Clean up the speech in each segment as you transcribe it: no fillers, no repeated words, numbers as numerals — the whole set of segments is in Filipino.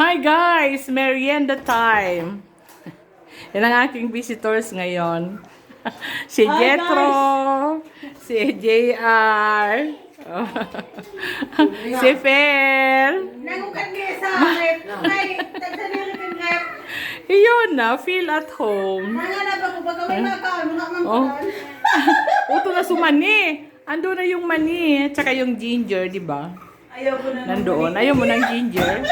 Hi guys! Merienda time! Yan ang aking visitors ngayon. Si Hi, Jetro, si JR, si Fer. Nangukan niya sa akin. Ay, tagsanili kan kaya. Iyon na, feel at home. Mga na ba ko bagawin na ka? Mga Oh. mangkulan. Uto na sumani. Ando na yung mani, tsaka yung ginger, di ba? Ayaw ko na. Nandoon. Ayaw mo ng ginger.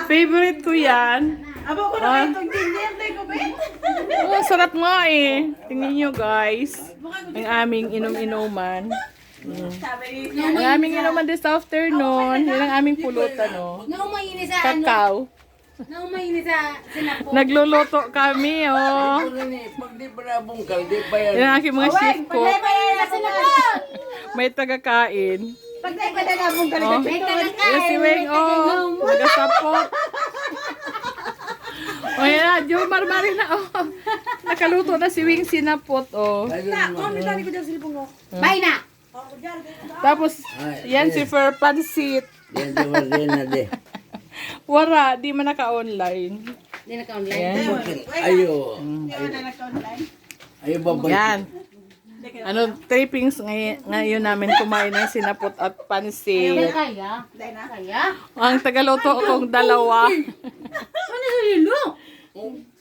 Favorite ko yan. Aba ko na kayo itong ginger. Tay ko ba? Oh, sarap nga eh. Tingnan nyo guys. Ang aming inom-inuman. Sabi ni Ang aming inuman this afternoon. Yan ang aming pulutan, oh. Naumaini sa Kakao. Naumaini sa sinapo. Nagluluto kami, oh. Pag di pa nabungkal, di pa yan. Yan ang aking mga chef cook. Sa sinapo. May tagakain. pag tayo pa na mong Oh. kalikat. Yan si Weng, oh. Nagasapot. O yan, Jo Marmari na, oh. Nakaluto na si Weng sinapot, oh. Bay na. Tapos, yan si Fer Pansit. Yan di ba din na di. Wara, di man naka-online. Hindi naka-online. Yan. Ayo. Hindi mo na nagka-online. Ayo babay. Yan. Ano, trippings ngayon namin kumain ng sinapot at pansit. Kaya? Dahil na. Kaya? Ang tagaluto kong dalawa. Ano sa lilo?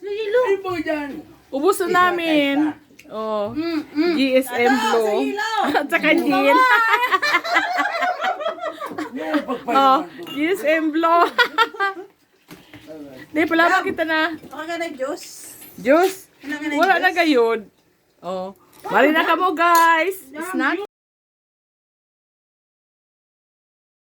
Sa lilo. Ay po dyan. Ubus na namin. Oh, GSM Blue. At saka gin. Oh, GSM Blue. Di, pala kita na. Baka ka na juice. Juice. Wala na gayon. Oh. Mari na ka mo guys. Snack